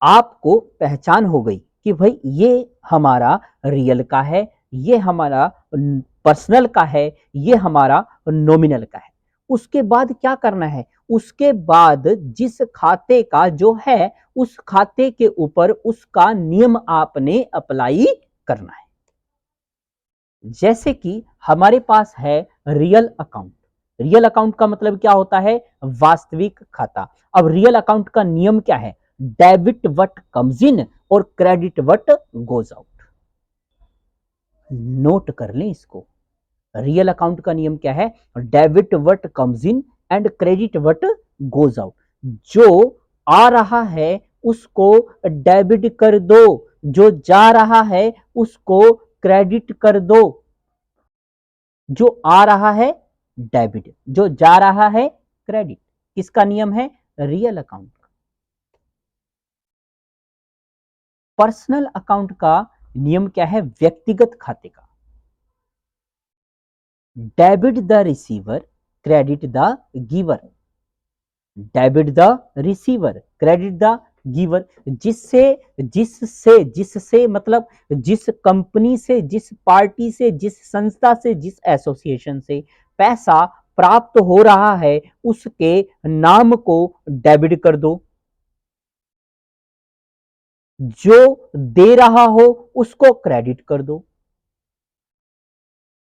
आपको पहचान हो गई कि भाई ये हमारा रियल का है, ये हमारा पर्सनल का है, ये हमारा नॉमिनल का है। उसके बाद क्या करना है? उसके बाद जिस खाते का जो है उस खाते के ऊपर उसका नियम आपने अप्लाई करना है। जैसे कि हमारे पास है रियल अकाउंट। रियल अकाउंट का मतलब क्या होता है? वास्तविक खाता। अब रियल अकाउंट का नियम क्या है? डेबिट व्हाट कम्स इन और credit what goes out. Note कर लें इसको। रियल अकाउंट का नियम क्या है? Debit what comes in and credit what goes out. जो आ रहा है उसको डेबिट कर दो, जो जा रहा है उसको क्रेडिट कर दो। जो आ रहा है डेबिट, जो जा रहा है क्रेडिट। किसका नियम है? रियल अकाउंट का। पर्सनल अकाउंट का नियम क्या है? व्यक्तिगत खाते का। Debit the receiver, credit the giver. Debit the receiver, credit the giver. जिससे जिससे जिससे मतलब जिस कंपनी से, जिस पार्टी से, जिस संस्था से, जिस एसोसिएशन से पैसा प्राप्त हो रहा है उसके नाम को डेबिट कर दो। जो दे रहा हो उसको क्रेडिट कर दो।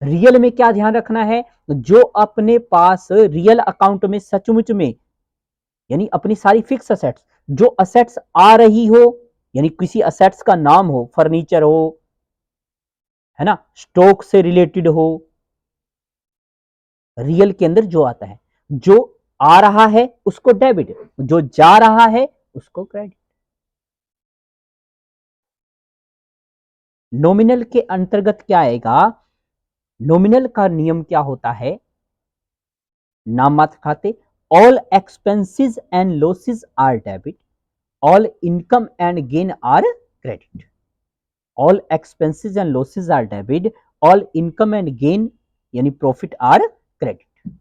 रियल में क्या ध्यान रखना है? जो अपने पास रियल अकाउंट में सचमुच में, यानी अपनी सारी फिक्स असेट्स, जो असेट्स आ रही हो, यानी किसी असेट्स का नाम हो, फर्नीचर हो, है ना, स्टॉक से रिलेटेड हो। रियल के अंदर जो आता है, जो आ रहा है उसको डेबिट, जो जा रहा है उसको क्रेडिट। नॉमिनल के अंतर्गत क्या आएगा? नॉमिनल का नियम क्या होता है? नाम मात्र खाते। All expenses and losses are debit, all income and gain are credit. All expenses and losses are debit, all income and gain यानी प्रॉफिट आर क्रेडिट।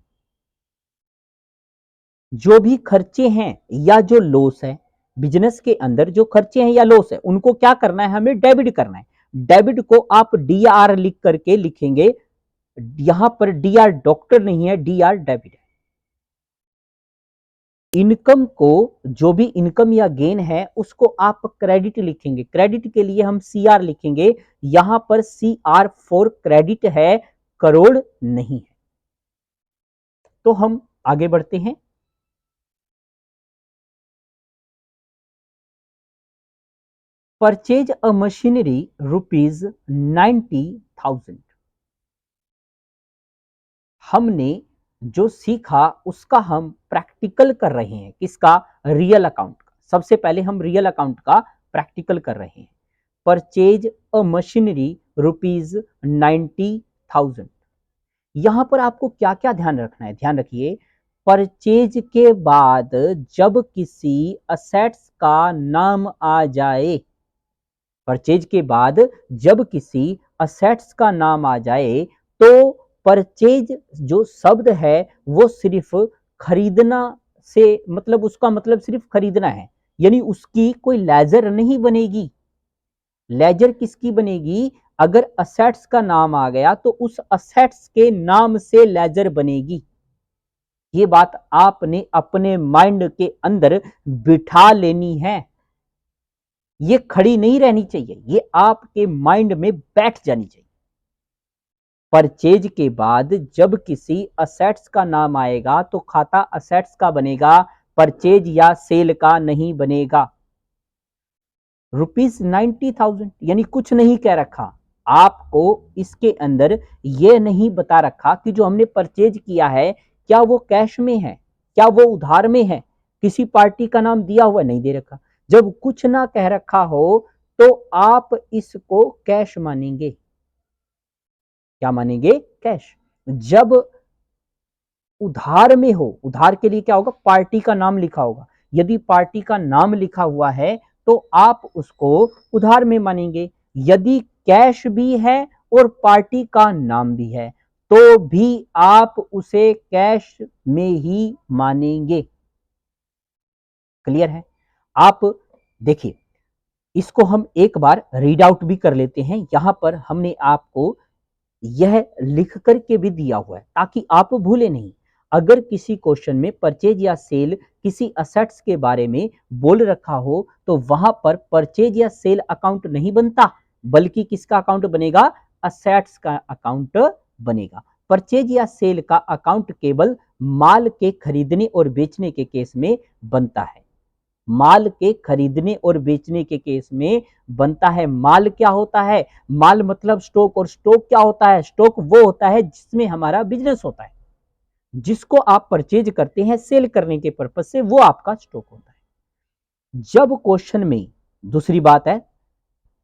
जो भी खर्चे हैं या जो लॉस है, बिजनेस के अंदर जो खर्चे हैं या लॉस है उनको क्या करना है? हमें डेबिट करना है। डेबिट को आप डी आर लिख करके लिखेंगे। यहां पर डी आर डॉक्टर नहीं है, डी आर डेबिट है। इनकम को, जो भी इनकम या गेन है उसको आप क्रेडिट लिखेंगे। क्रेडिट के लिए हम सी आर लिखेंगे। यहां पर सी आर फॉर क्रेडिट है, करोड़ नहीं है। तो हम आगे बढ़ते हैं। Purchase a machinery ₹90,000। हमने जो सीखा उसका हम प्रैक्टिकल कर रहे हैं। किसका? रियल अकाउंट का। सबसे पहले हम रियल अकाउंट का प्रैक्टिकल कर रहे हैं। Purchase a machinery ₹90,000। यहां पर आपको क्या क्या ध्यान रखना है? ध्यान रखिए, परचेज के बाद जब किसी असेट्स का नाम आ जाए, परचेज के बाद जब किसी असेट्स का नाम आ जाए तो परचेज जो शब्द है वो सिर्फ खरीदना से, मतलब उसका मतलब सिर्फ खरीदना है, यानी उसकी कोई लेजर नहीं बनेगी। लेजर किसकी बनेगी? अगर असेट्स का नाम आ गया तो उस असेट्स के नाम से लेजर बनेगी। ये बात आपने अपने माइंड के अंदर बिठा लेनी है। ये खड़ी नहीं रहनी चाहिए, ये आपके माइंड में बैठ जानी चाहिए। परचेज के बाद जब किसी असेट्स का नाम आएगा तो खाता असेट्स का बनेगा, परचेज या सेल का नहीं बनेगा। ₹90,000 यानी कुछ नहीं कह रखा आपको। इसके अंदर यह नहीं बता रखा कि जो हमने परचेज किया है क्या वो कैश में है, क्या वो उधार में है, किसी पार्टी का नाम दिया हुआ नहीं दे रखा। जब कुछ ना कह रखा हो तो आप इसको कैश मानेंगे। क्या मानेंगे? कैश। जब उधार में हो, उधार के लिए क्या होगा? पार्टी का नाम लिखा होगा। यदि पार्टी का नाम लिखा हुआ है तो आप उसको उधार में मानेंगे। यदि कैश भी है और पार्टी का नाम भी है तो भी आप उसे कैश में ही मानेंगे। क्लियर है? आप देखिए, इसको हम एक बार रीड आउट भी कर लेते हैं। यहां पर हमने आपको यह लिख करके भी दिया हुआ है ताकि आप भूले नहीं। अगर किसी क्वेश्चन में परचेज या सेल किसी असेट्स के बारे में बोल रखा हो तो वहां पर परचेज या सेल अकाउंट नहीं बनता, बल्कि किसका अकाउंट बनेगा? असेट्स का अकाउंट बनेगा। परचेज या सेल का अकाउंट केवल माल के खरीदने और बेचने के केस में बनता है। माल के खरीदने और बेचने के केस में बनता है। माल क्या होता है? माल मतलब स्टॉक, और स्टॉक क्या होता है? स्टॉक वो होता है जिसमें हमारा बिजनेस होता है, जिसको आप परचेज करते हैं सेल करने के पर्पज से, वो आपका स्टॉक होता है। जब क्वेश्चन में, दूसरी बात है,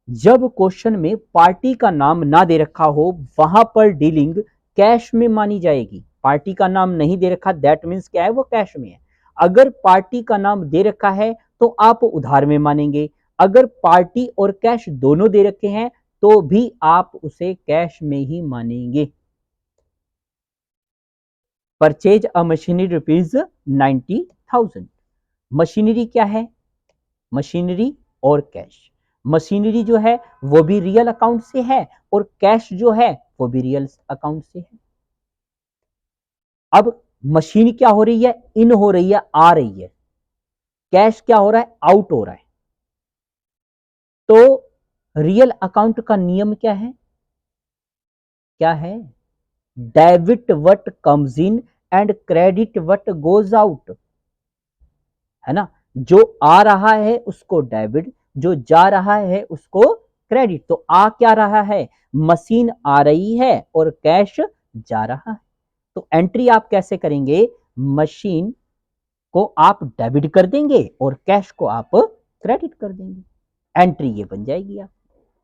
जब क्वेश्चन में पार्टी का नाम ना दे रखा हो वहां पर डीलिंग कैश में मानी जाएगी। पार्टी का नाम नहीं दे रखा, दैट मीन्स क्या है? वो कैश में है। अगर पार्टी का नाम दे रखा है तो आप उधार में मानेंगे। अगर पार्टी और कैश दोनों दे रखे हैं तो भी आप उसे कैश में ही मानेंगे। Purchase a machinery rupees 90,000। Machinery क्या है? मशीनरी और कैश। मशीनरी जो है वो भी रियल अकाउंट से है और कैश जो है वो भी रियल अकाउंट से है। अब मशीन क्या हो रही है? इन हो रही है, आ रही है। कैश क्या हो रहा है? आउट हो रहा है। तो रियल अकाउंट का नियम क्या है? क्या है? Debit what comes in and credit what goes out, है ना? जो आ रहा है उसको डेबिट, जो जा रहा है उसको क्रेडिट। तो आ क्या रहा है? मशीन आ रही है और कैश जा रहा है। तो एंट्री आप कैसे करेंगे? मशीन को आप डेबिट कर देंगे और कैश को आप क्रेडिट कर देंगे। एंट्री ये बन जाएगी। आप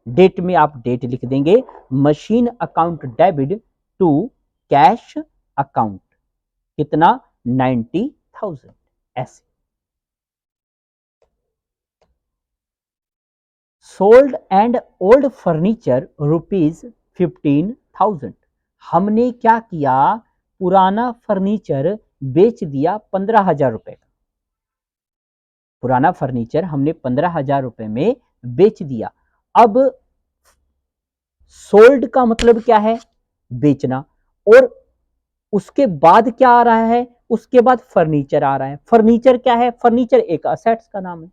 डेट में आप डेट लिख देंगे, machine account debit to cash account, कितना? 90,000। ऐसे sold and old furniture rupees 15,000। हमने क्या किया? पुराना फर्नीचर बेच दिया 15,000 रुपए का। पुराना फर्नीचर हमने 15,000 रुपए में बेच दिया। अब सोल्ड का मतलब क्या है? बेचना। और उसके बाद क्या आ रहा है? उसके बाद फर्नीचर आ रहा है। फर्नीचर क्या है? फर्नीचर एक असेट्स का नाम है।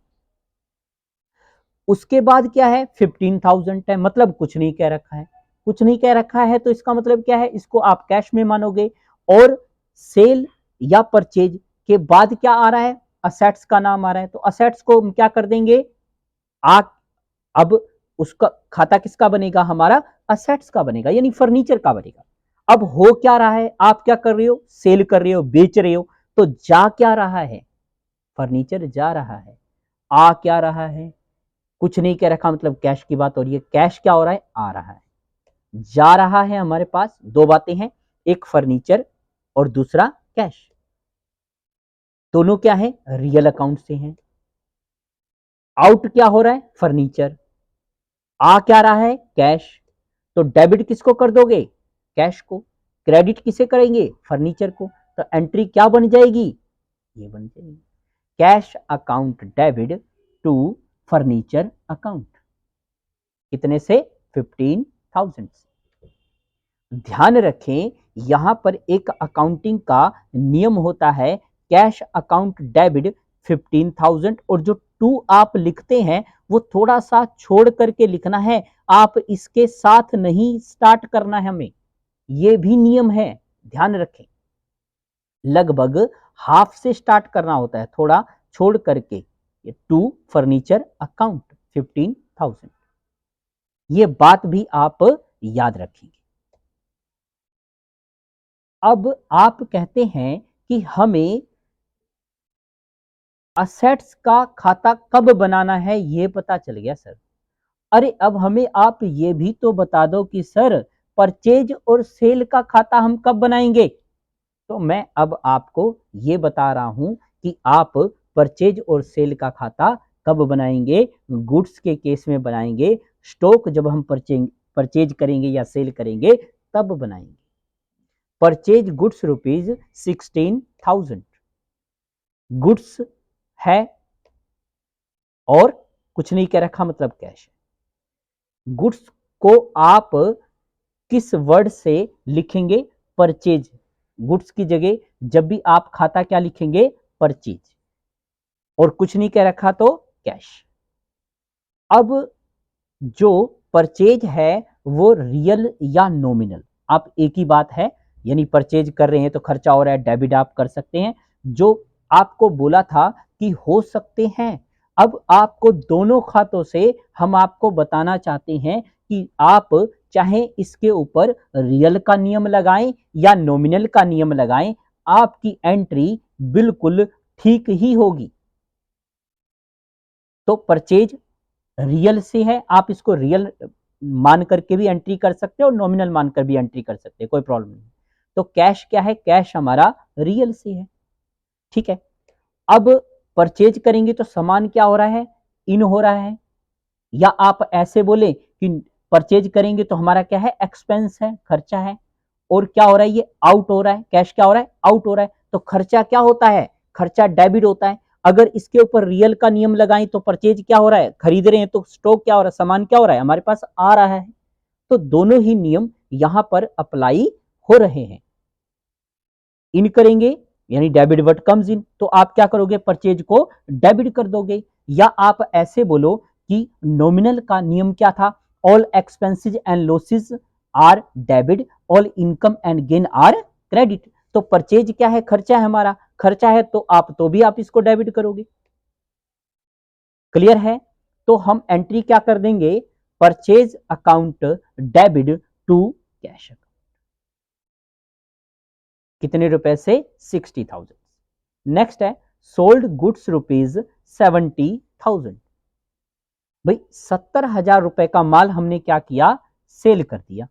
उसके बाद क्या है? 15,000 है, मतलब कुछ नहीं कह रखा है। कुछ नहीं कह रखा है तो इसका मतलब क्या है? इसको आप कैश में मानोगे। और सेल या परचेज के बाद क्या आ रहा है? असेट्स का नाम आ रहा है। तो असेट्स को हम क्या कर देंगे? आ अब उसका खाता किसका बनेगा? हमारा असेट्स का बनेगा, यानी फर्नीचर का बनेगा। अब हो क्या रहा है? आप क्या कर रहे हो? सेल कर रहे हो, बेच रहे हो। तो जा क्या रहा है? फर्नीचर जा रहा है। आ क्या रहा है? कुछ नहीं कह रखा, मतलब कैश की बात हो रही है। कैश क्या हो रहा है? आ रहा है। जा रहा है हमारे पास दो बातें हैं, एक फर्नीचर और दूसरा कैश। दोनों क्या है? रियल अकाउंट से हैं। आउट क्या हो रहा है? फर्नीचर। आ क्या रहा है? कैश। तो डेबिट किसको कर दोगे? कैश को। क्रेडिट किसे करेंगे? फर्नीचर को। तो एंट्री क्या बन जाएगी? ये बन जाएगी, cash account debit to furniture account. कितने से? 15,000। ध्यान रखें, यहां पर एक अकाउंटिंग का नियम होता है, कैश अकाउंट डेबिट 15,000, और जो टू आप लिखते हैं वो थोड़ा सा छोड़ करके लिखना है। आप इसके साथ नहीं स्टार्ट करना है हमें, ये भी नियम है, ध्यान रखें। लगभग हाफ से स्टार्ट करना होता है, थोड़ा छोड़ करके। ये टू फर्नीचर अकाउंट 15,000, ये बात भी आप याद रखेंगे। अब आप कहते हैं कि हमें असेट्स का खाता कब बनाना है, ये पता चल गया सर। अरे अब हमें आप ये भी तो बता दो कि सर परचेज और सेल का खाता हम कब बनाएंगे। तो मैं अब आपको ये बता रहा हूं कि आप परचेज और सेल का खाता कब बनाएंगे। गुड्स के केस में बनाएंगे, स्टॉक जब हम परचेज करेंगे या सेल करेंगे तब बनाएंगे। परचेज गुड्स रुपीज 16,000 गुड्स है और कुछ नहीं कह रखा मतलब कैश है। गुड्स को आप किस वर्ड से लिखेंगे? परचेज। गुड्स की जगह जब भी आप खाता क्या लिखेंगे? परचेज। और कुछ नहीं कह रखा तो कैश। अब जो परचेज है वो रियल या नॉमिनल, आप एक ही बात है, यानी परचेज कर रहे हैं तो खर्चा हो रहा है, डेबिट आप कर सकते हैं। जो आपको बोला था कि हो सकते हैं, अब आपको दोनों खातों से हम आपको बताना चाहते हैं कि आप चाहे इसके ऊपर रियल का नियम लगाएं या नॉमिनल का नियम लगाएं, आपकी एंट्री बिल्कुल ठीक ही होगी। तो परचेज रियल से है, आप इसको रियल मान करके भी एंट्री कर सकते हो और नॉमिनल मानकर भी एंट्री कर सकते हैं, कोई प्रॉब्लम नहीं। तो कैश क्या है? कैश हमारा रियल से है। ठीक है, अब परचेज करेंगे तो सामान क्या हो रहा है? इन हो रहा है। या आप ऐसे बोले कि परचेज करेंगे तो हमारा क्या है? एक्सपेंस है, खर्चा है। और क्या हो रहा है? ये आउट हो रहा है। कैश क्या हो रहा है? आउट हो रहा है। तो खर्चा क्या होता है? खर्चा डेबिट होता है। अगर इसके ऊपर रियल का नियम लगाएं तो परचेज क्या हो रहा है? खरीद रहे हैं तो स्टॉक क्या हो रहा है? सामान क्या हो रहा है? हमारे पास आ रहा है। तो दोनों ही नियम यहां पर अप्लाई हो रहे हैं। इन करेंगे यानी डेबिट व्हाट कम्स इन, तो आप क्या करोगे? परचेज को डेबिट कर दोगे। या आप ऐसे बोलो कि नॉमिनल का नियम क्या था? All expenses and losses are debit, all income and gain are credit. तो परचेज क्या है? खर्चा है हमारा, खर्चा है तो आप इसको डेबिट करोगे। क्लियर है? तो हम एंट्री क्या कर देंगे? Purchase account debit to cash account. कितने रुपए से? 60,000। नेक्स्ट है सोल्ड गुड्स रुपीज 70,000। भाई 70,000 रुपए का माल हमने क्या किया? सेल कर दिया।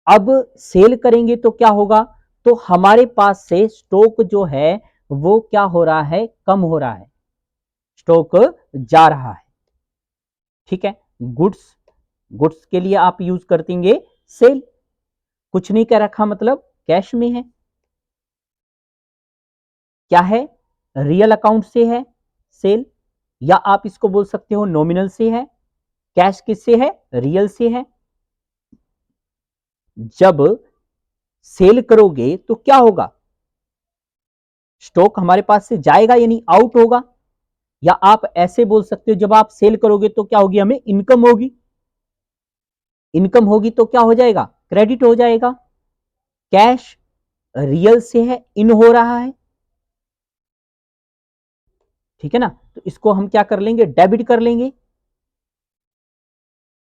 अब सेल करेंगे तो क्या होगा? तो हमारे पास से स्टॉक जो है वो क्या हो रहा है? कम हो रहा है, स्टॉक जा रहा है। ठीक है, गुड्स, गुड्स के लिए आप यूज कर देंगे सेल। कुछ नहीं कह रखा मतलब कैश में है। क्या है? रियल अकाउंट से है सेल, या आप इसको बोल सकते हो नॉमिनल से है। कैश किससे है? रियल से है। जब सेल करोगे तो क्या होगा? स्टॉक हमारे पास से जाएगा यानी आउट होगा। या आप ऐसे बोल सकते हो जब आप सेल करोगे तो क्या होगी? हमें इनकम होगी। इनकम होगी तो क्या हो जाएगा? क्रेडिट हो जाएगा। कैश रियल से है, इन हो रहा है। ठीक है ना, तो इसको हम क्या कर लेंगे? डेबिट कर लेंगे।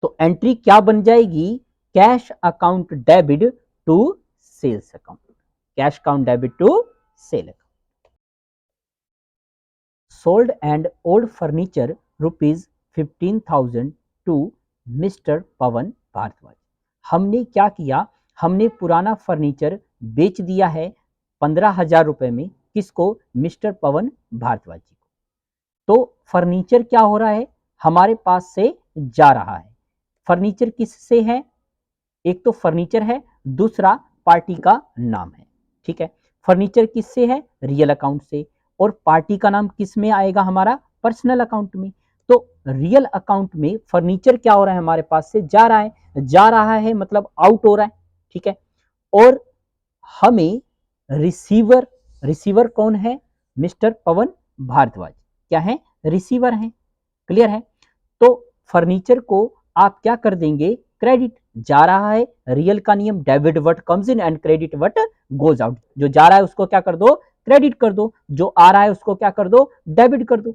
तो एंट्री क्या बन जाएगी? Cash account debit to sales account. Cash account debit to sale account. Sold and old furniture rupees 15,000 to mister पवन भारद्वाज। हमने क्या किया? हमने पुराना फर्नीचर बेच दिया है 15,000 रुपए में। किसको? मिस्टर पवन भारद्वाज जी को। तो फर्नीचर क्या हो रहा है? हमारे पास से जा रहा है। फर्नीचर किससे है? एक तो फर्नीचर है, दूसरा पार्टी का नाम है। ठीक है, फर्नीचर किससे है? रियल अकाउंट से। और पार्टी का नाम किस में आएगा? हमारा पर्सनल अकाउंट में। तो रियल अकाउंट में फर्नीचर क्या हो रहा है? हमारे पास से जा रहा है। जा रहा है मतलब आउट हो रहा है। ठीक है, और हमें रिसीवर, रिसीवर कौन है? मिस्टर पवन भारद्वाज क्या है? रिसीवर है। क्लियर है? तो फर्नीचर को आप क्या कर देंगे? क्रेडिट। जा रहा है, रियल का नियम debit what comes in and credit what goes out. जो जा रहा है उसको क्या कर दो? क्रेडिट कर दो। जो आ रहा है उसको क्या कर दो? डेबिट कर दो।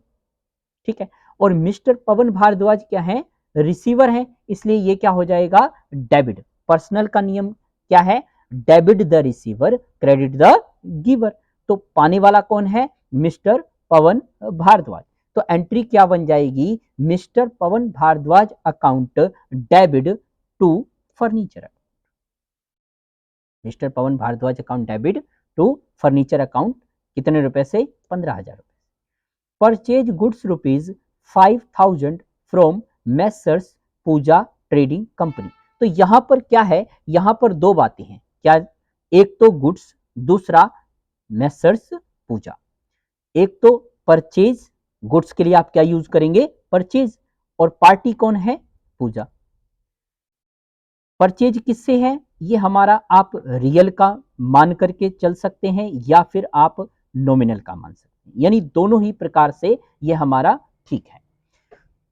ठीक है, और मिस्टर पवन भारद्वाज क्या है? रिसीवर है, इसलिए ये क्या हो जाएगा? डेबिट। पर्सनल का नियम क्या है? Debit the receiver, credit the giver. तो पाने वाला कौन है? मिस्टर पवन भारद्वाज। तो एंट्री क्या बन जाएगी? Mister Pawan Bhardwaj account debit to furniture. Mister Pawan Bhardwaj account debit to furniture account. कितने रुपए से? 15,000 रुपए। Purchase goods rupees 5,000 from messrs Pooja trading company. तो यहां पर क्या है? यहां पर दो बातें हैं। क्या? एक तो गुड्स, दूसरा मेसर्स पूजा। एक तो परचेज गुड्स के लिए आप क्या यूज करेंगे, परचेज, और पार्टी कौन है, पूजा। परचेज किससे है, ये हमारा आप रियल का मान करके चल सकते हैं या फिर आप नॉमिनल का मान सकते हैं, यानी दोनों ही प्रकार से ये हमारा ठीक है।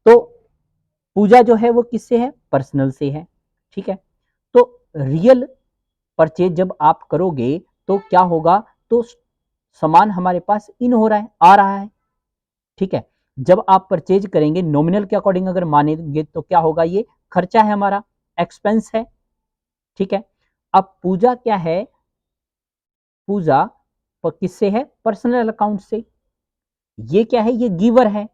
तो पूजा जो है वो किससे है, पर्सनल से है, ठीक है। तो रियल परचेज जब आप करोगे तो क्या होगा, तो सामान हमारे पास इन हो रहा है, आ रहा है, ठीक है। जब आप परचेज करेंगे नॉमिनल के अकॉर्डिंग अगर मानेंगे तो क्या होगा, ये खर्चा है हमारा, एक्सपेंस है, ठीक है। अब पूजा क्या है, पूजा किससे है, पर्सनल अकाउंट से। ये क्या है, ये गिवर है,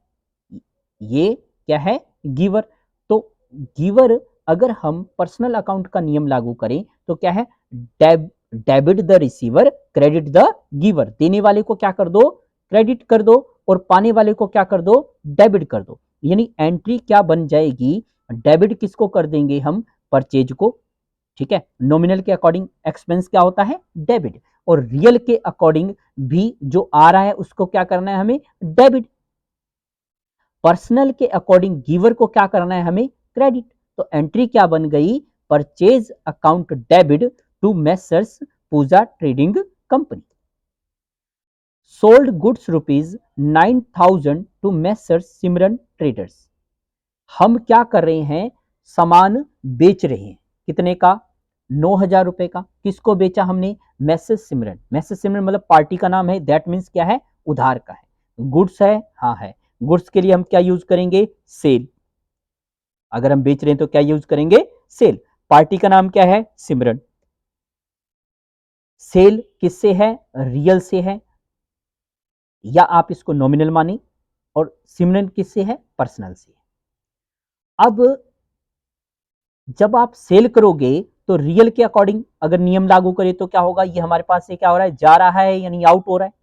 ये क्या है, गिवर। तो गिवर अगर हम पर्सनल अकाउंट का नियम लागू करें तो क्या है, debit the receiver credit the giver. देने वाले को क्या कर दो, क्रेडिट कर दो, और पाने वाले को क्या कर दो, डेबिट कर दो। यानी एंट्री क्या बन जाएगी, डेबिट किसको कर देंगे हम, परचेज को, ठीक है। नॉमिनल के अकॉर्डिंग एक्सपेंस क्या होता है, डेबिट, और रियल के अकॉर्डिंग भी जो आ रहा है उसको क्या करना है हमें, डेबिट। पर्सनल के अकॉर्डिंग गिवर को क्या करना है हमें, क्रेडिट। तो एंट्री क्या बन गई, purchase account debit to messrs Pooja trading company. Sold goods ₹9,000 to messrs Simran traders. हम क्या कर रहे हैं, सामान बेच रहे हैं, कितने का, 9,000 रुपए का। किसको बेचा हमने, मैसेज सिमरन। मैसेज सिमरन मतलब पार्टी का नाम है, दैट मीन्स क्या है, उधार का है। गुड्स है, हाँ है। गुड्स के लिए हम क्या यूज करेंगे, सेल। अगर हम बेच रहे हैं तो क्या यूज करेंगे, सेल। पार्टी का नाम क्या है, सिमरन। सेल किससे है, रियल से है, या आप इसको नॉमिनल माने, और सिमरन किससे है, पर्सनल से। अब जब आप सेल करोगे तो रियल के अकॉर्डिंग अगर नियम लागू करें तो क्या होगा, ये हमारे पास से क्या हो रहा है, जा रहा है यानी आउट हो रहा है।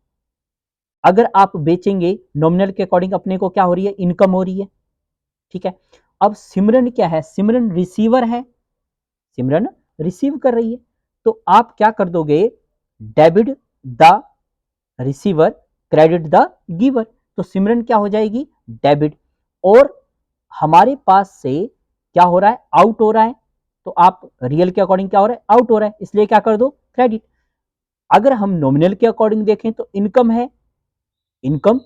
अगर आप बेचेंगे नॉमिनल के अकॉर्डिंग अपने को क्या हो रही है, इनकम हो रही है, ठीक है। अब सिमरन क्या है, सिमरन रिसीवर है, सिमरन रिसीव कर रही है। तो आप क्या कर दोगे, debit the receiver credit the giver. तो सिमरन क्या हो जाएगी, डेबिट, और हमारे पास से क्या हो रहा है, आउट हो रहा है। तो आप रियल के अकॉर्डिंग क्या हो रहा है, आउट हो रहा है, इसलिए क्या कर दो, क्रेडिट। अगर हम नॉमिनल के अकॉर्डिंग देखें तो इनकम है, income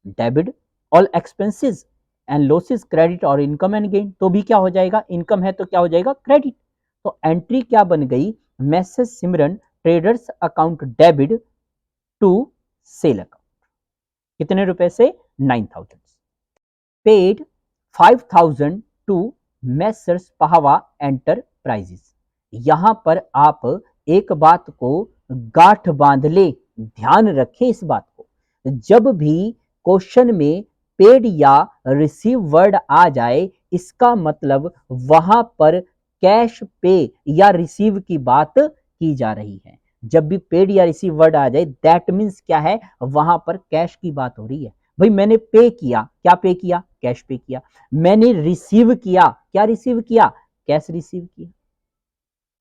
debit, all expenses and losses credit, और इनकम एंड गेन, तो भी क्या हो जाएगा, इनकम है तो क्या हो जाएगा, क्रेडिट। तो एंट्री क्या बन गई, messrs Simran traders account debit to sale account. कितने रुपए से, 9,000। Paid 5,000 to messrs Pahwa enterprises. यहां पर आप एक बात को गांठ बांध ले, ध्यान रखें इस बात को। जब भी क्वेश्चन में पेड या रिसीव वर्ड आ जाए, इसका मतलब वहां पर कैश पे या रिसीव की बात की जा रही है। जब भी पेड या रिसीव वर्ड आ जाए, दैट मीन्स क्या है, वहां पर कैश की बात हो रही है। भाई मैंने पे किया, क्या पे किया, कैश पे किया। मैंने रिसीव किया, क्या रिसीव किया, कैश रिसीव किया।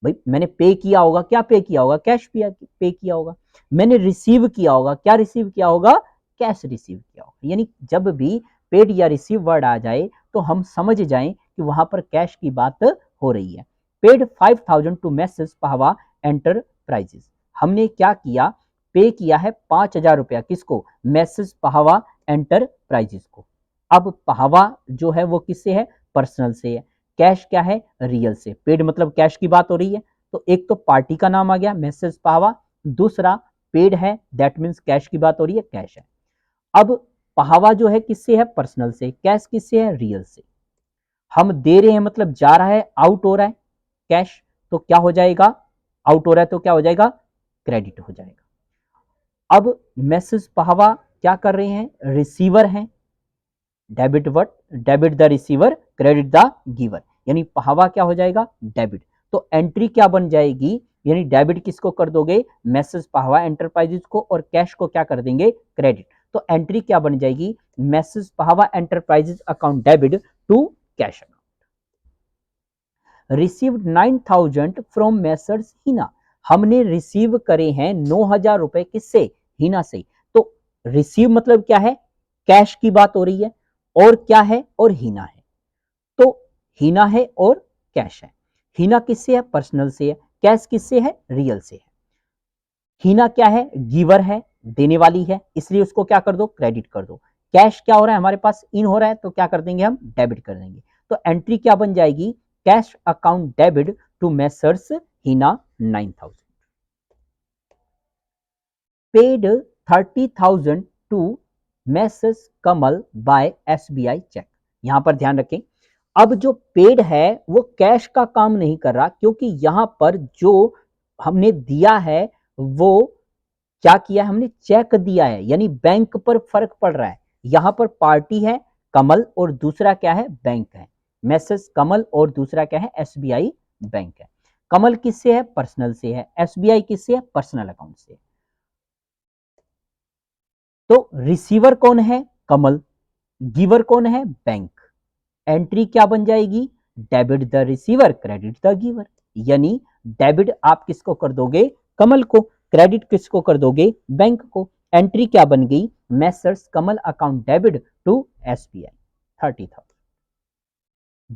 भाई मैंने पे किया होगा, क्या पे किया होगा, कैश पे किया होगा। मैंने रिसीव किया होगा, क्या रिसीव किया होगा, कैश रिसीव किया होगा। यानी जब भी पेड या रिसीव वर्ड आ जाए तो हम समझ जाएं कि वहां पर कैश की बात हो रही है। Paid 5,000 to messrs Pahwa enterprises. हमने क्या किया, पे किया है 5,000 रुपया, किसको, मैसेज पहवा एंटरप्राइजेस को। अब पहवा जो है वो किससे है, पर्सनल से है। कैश क्या है, रियल से। पेड मतलब कैश की बात हो रही है, तो एक तो पार्टी का नाम आ गया मैसेज पावा, दूसरा पेड है, दैट मीन्स कैश की बात हो रही है, कैश है। अब पहावा जो है किससे है, पर्सनल से। कैश किससे है, रियल से। हम दे रहे हैं मतलब जा रहा है, आउट हो रहा है, कैश, तो क्या हो जाएगा, आउट हो रहा है तो क्या हो जाएगा, क्रेडिट हो जाएगा। अब मैसेज पहावा क्या कर रहे हैं, रिसीवर हैं, debit what, debit the receiver credit the giver, यानी पहावा क्या हो जाएगा, डेबिट। तो एंट्री क्या बन जाएगी, यानी डेबिट किसको कर दोगे, मैसेज पहावा एंटरप्राइजेस को, और कैश को क्या कर देंगे, क्रेडिट। तो एंट्री क्या बन जाएगी, messrs Pahwa enterprises account debit to cash account. Received 9,000 from messrs Heena. हमने रिसीव करे हैं 9,000 रुपए, किससे, हिना से। तो रिसीव मतलब क्या है, कैश की बात हो रही है, और क्या है, और हीना है। तो हीना है और कैश है। हीना किससे है, पर्सनल से है। कैश किससे है, रियल से है। हीना क्या है, गिवर है, देने वाली है, इसलिए उसको क्या कर दो, क्रेडिट कर दो। कैश क्या हो रहा है हमारे पास, इन हो रहा है, तो क्या कर देंगे हम, डेबिट कर देंगे। तो एंट्री क्या बन जाएगी, cash account debit to messrs Heena 9000, paid 30,000 to messrs Kamal by SBI cheque. यहां पर ध्यान रखें, अब जो पेड है वो कैश का काम नहीं कर रहा, क्योंकि यहां पर जो हमने दिया है वो क्या किया है, हमने चेक दिया है, यानी बैंक पर फर्क पड़ रहा है। यहां पर पार्टी है कमल और दूसरा क्या है, बैंक है। मैसेज कमल और दूसरा क्या है, एसबीआई बैंक है। कमल किससे है, पर्सनल से है। एसबीआई किससे है, पर्सनल अकाउंट से। तो रिसीवर कौन है, कमल। गिवर कौन है, बैंक। एंट्री क्या बन जाएगी, debit the receiver credit the giver. यानी डेबिट आप किसको कर दोगे, कमल को। क्रेडिट किसको कर दोगे, बैंक को। एंट्री क्या बन गई, messrs Kamal account debit to SBI 30,000,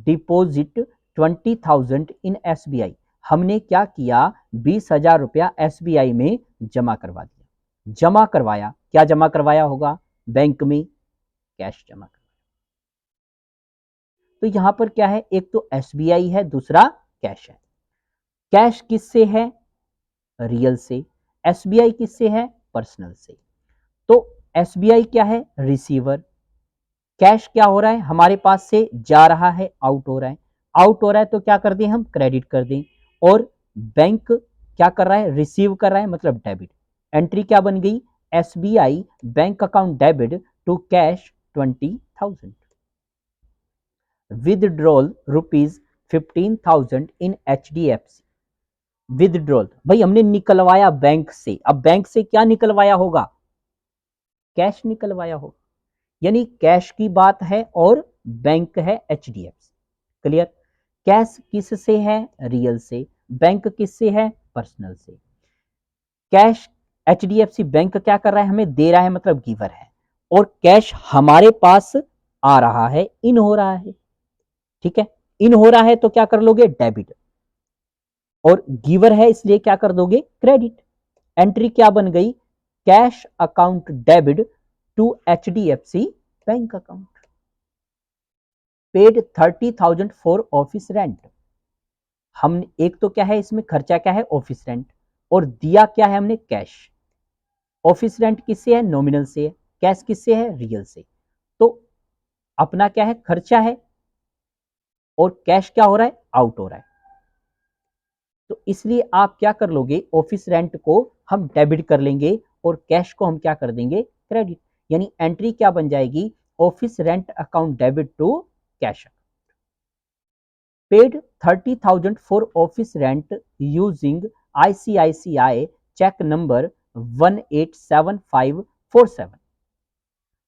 deposit 20,000 in SBI. हमने क्या किया, 20,000 रुपया एसबीआई में जमा करवा दिया। जमा करवाया, क्या जमा करवाया होगा, बैंक में कैश जमा करवाया। तो यहां पर क्या है, एक तो एसबीआई है, दूसरा कैश है। कैश किससे है, रियल से। एसबीआई किससे है, पर्सनल से। तो एसबीआई क्या है, रिसीवर। कैश क्या हो रहा है, हमारे पास से जा रहा है, आउट हो रहा है। आउट हो रहा है तो क्या कर दें हम, क्रेडिट कर दें। और बैंक क्या कर रहा है, रिसीव कर रहा है, मतलब डेबिट। एंट्री क्या बन गई, SBI bank account debit to cash 20,000, withdrawal rupees 15,000 in HDFC. Withdrawal भाई हमने निकलवाया बैंक से। अब बैंक से क्या निकलवाया होगा, कैश निकलवाया होगा। यानी कैश की बात है और बैंक है एचडीएफसी। क्लियर। कैश किस से है, रियल से। बैंक किससे है, पर्सनल से। कैश एचडीएफसी बैंक क्या कर रहा है, हमें दे रहा है, मतलब गिवर है। और कैश हमारे पास आ रहा है, इन हो रहा है। ठीक है, इन हो रहा है तो क्या कर लोगे, डेबिट। और गिवर है इसलिए क्या कर दोगे, क्रेडिट। एंट्री क्या बन गई, cash account debit to HDFC bank account, paid 30,000 for office rent. हम एक तो क्या है इसमें खर्चा, क्या है, ऑफिस रेंट। और दिया क्या है हमने, कैश। ऑफिस रेंट किससे है, नॉमिनल से है। कैश किससे है, रियल से। तो अपना क्या है, खर्चा है, और कैश क्या हो रहा है, आउट हो रहा है। तो इसलिए आप क्या कर लोगे, ऑफिस रेंट को हम डेबिट कर लेंगे और कैश को हम क्या कर देंगे, क्रेडिट। यानी एंट्री क्या बन जाएगी, office rent account debit to cash. Paid 30,000 for office rent using ICICI cheque number 187547।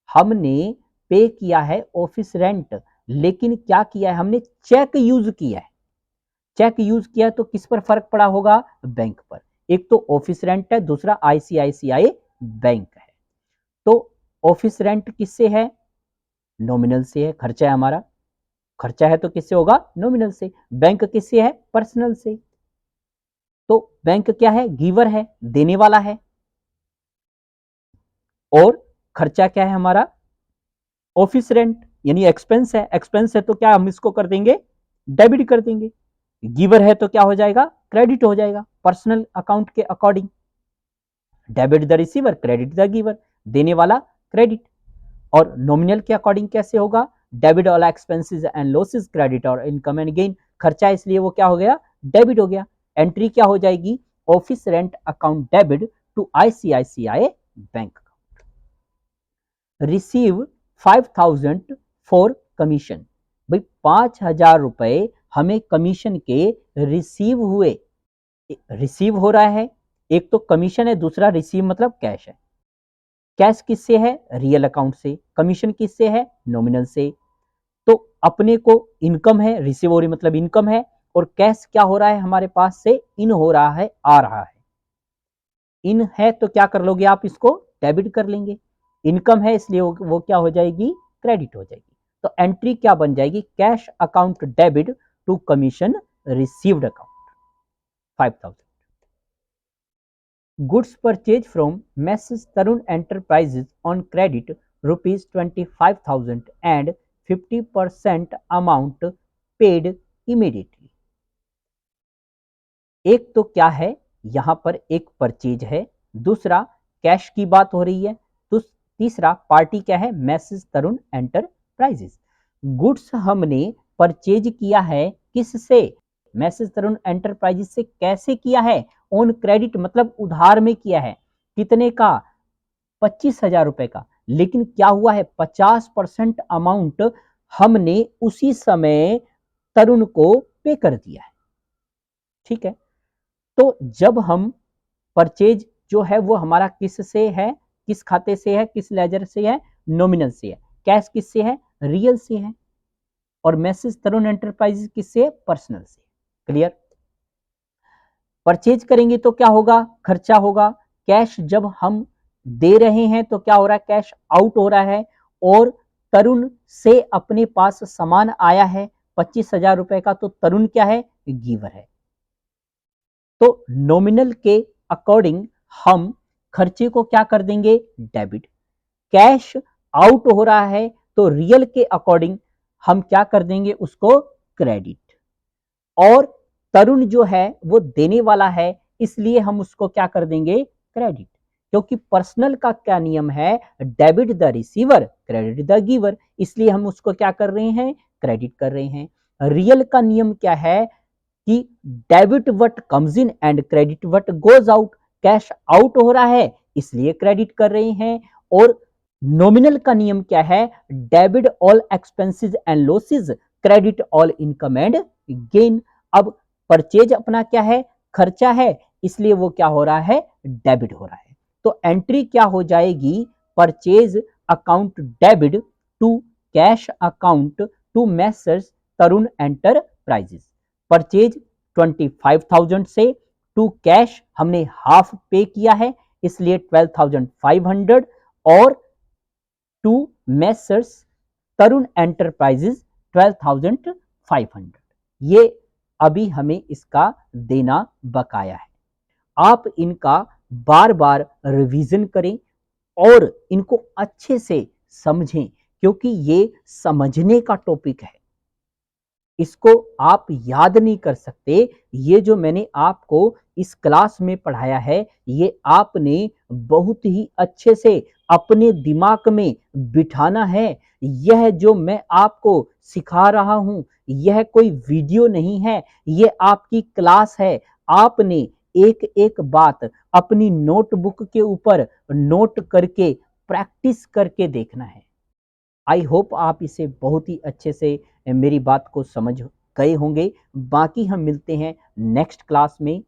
हमने पे किया है ऑफिस रेंट, लेकिन क्या किया है हमने, चेक यूज किया है। चेक यूज किया तो किस पर फर्क पड़ा होगा, बैंक पर। एक तो ऑफिस रेंट है, दूसरा आईसीआईसीआई बैंक है। तो ऑफिस रेंट किससे है, नॉमिनल से है, खर्चा है हमारा। खर्चा है तो किससे होगा, नॉमिनल से। बैंक किससे है, पर्सनल से। तो बैंक क्या है, गिवर है, देने वाला है। और खर्चा क्या है हमारा, ऑफिस रेंट, यानी एक्सपेंस है। एक्सपेंस है तो क्या हम इसको कर देंगे, डेबिट कर देंगे। गिवर है तो क्या हो जाएगा, क्रेडिट हो जाएगा, पर्सनल अकाउंट के according. Debit the receiver credit the giver, देने वाला क्रेडिट। और नॉमिनल के अकॉर्डिंग कैसे होगा, debit all expenses and losses credit और इनकम एंड गेन। खर्चा इसलिए वो क्या हो गया, डेबिट हो गया। एंट्री क्या हो जाएगी, office rent account debit to ICICI bank. Receive 5,000 for commission. भाई 5,000 रुपए हमें कमीशन के रिसीव हुए। रिसीव हो रहा है, एक तो कमीशन है, दूसरा रिसीव मतलब कैश है। कैश किससे है, रियल अकाउंट से। कमीशन किससे है, नॉमिनल से। तो अपने को इनकम है, रिसीव हो रही मतलब इनकम है। और कैश क्या हो रहा है हमारे पास से, इन हो रहा है, आ रहा है। इन है तो क्या कर लोगे आप, इसको डेबिट कर लेंगे। इनकम है इसलिए वो क्या हो जाएगी, क्रेडिट हो जाएगी। तो एंट्री क्या बन जाएगी, cash account debit to commission received account 5000। Goods purchase from messrs Tarun enterprises on credit ₹25,000 and 50% amount paid immediately. एक तो क्या है, यहां पर एक परचेज है, दूसरा कैश की बात हो रही है, तो तीसरा पार्टी क्या है, मैसेज तरुण एंटरप्राइजेस। गुड्स हमने परचेज किया है किससे, मैसेज तरुण एंटरप्राइजेस से। कैसे किया है, ऑन क्रेडिट मतलब उधार में किया है। कितने का, 25,000 रुपए का। लेकिन क्या हुआ है, 50% अमाउंट हमने उसी समय तरुण को पे कर दिया है। ठीक है, तो जब हम परचेज जो है वो हमारा किस से है, किस खाते से है, किस लेजर से है, नॉमिनल से है। कैश किससे है, रियल से है। और मैसेज तरुण एंटरप्राइजेस किससे, पर्सनल से। क्लियर। परचेज करेंगे तो क्या होगा, खर्चा होगा। कैश जब हम दे रहे हैं तो क्या हो रहा है, कैश आउट हो रहा है। और तरुण से अपने पास सामान आया है 25,000 रुपए का, तो तरुण क्या है, गिवर है। तो नॉमिनल के अकॉर्डिंग हम खर्चे को क्या कर देंगे, डेबिट। कैश आउट हो रहा है तो रियल के अकॉर्डिंग हम क्या कर देंगे, उसको क्रेडिट। और तरुण जो है वो देने वाला है, इसलिए हम उसको क्या कर देंगे, क्रेडिट। क्योंकि पर्सनल का क्या नियम है, debit the receiver credit the giver, इसलिए हम उसको क्या कर रहे हैं, क्रेडिट कर रहे हैं। रियल का नियम क्या है कि debit what comes in and credit what goes out. Cash out हो रहा है इसलिए क्रेडिट कर रहे हैं। और नॉमिनल का नियम क्या है, debit all expenses and losses credit all income and gain. अब परचेज अपना क्या है, खर्चा है, इसलिए वो क्या हो रहा है, डेबिट हो रहा है। तो एंट्री क्या हो जाएगी, purchase account debit to cash account to messrs Tarun enterprises. Purchase 25,000 से टू कैश हमने हाफ पे किया है, इसलिए 12,500। और टू मैसर्स तरुण एंटरप्राइजेस 12,500। ये अभी हमें इसका देना बकाया है। आप इनका बार बार रिवीजन करें और इनको अच्छे से समझें, क्योंकि ये समझने का टॉपिक है। इसको आप याद नहीं कर सकते। ये जो मैंने आपको इस क्लास में पढ़ाया है, ये आपने बहुत ही अच्छे से अपने दिमाग में बिठाना है। यह जो मैं आपको सिखा रहा हूं, यह कोई वीडियो नहीं है, ये आपकी क्लास है। आपने एक एक बात अपनी नोटबुक के ऊपर नोट करके प्रैक्टिस करके देखना है। आई होप आप इसे बहुत ही अच्छे से मेरी बात को समझ गए होंगे। बाकी हम मिलते हैं नेक्स्ट क्लास में।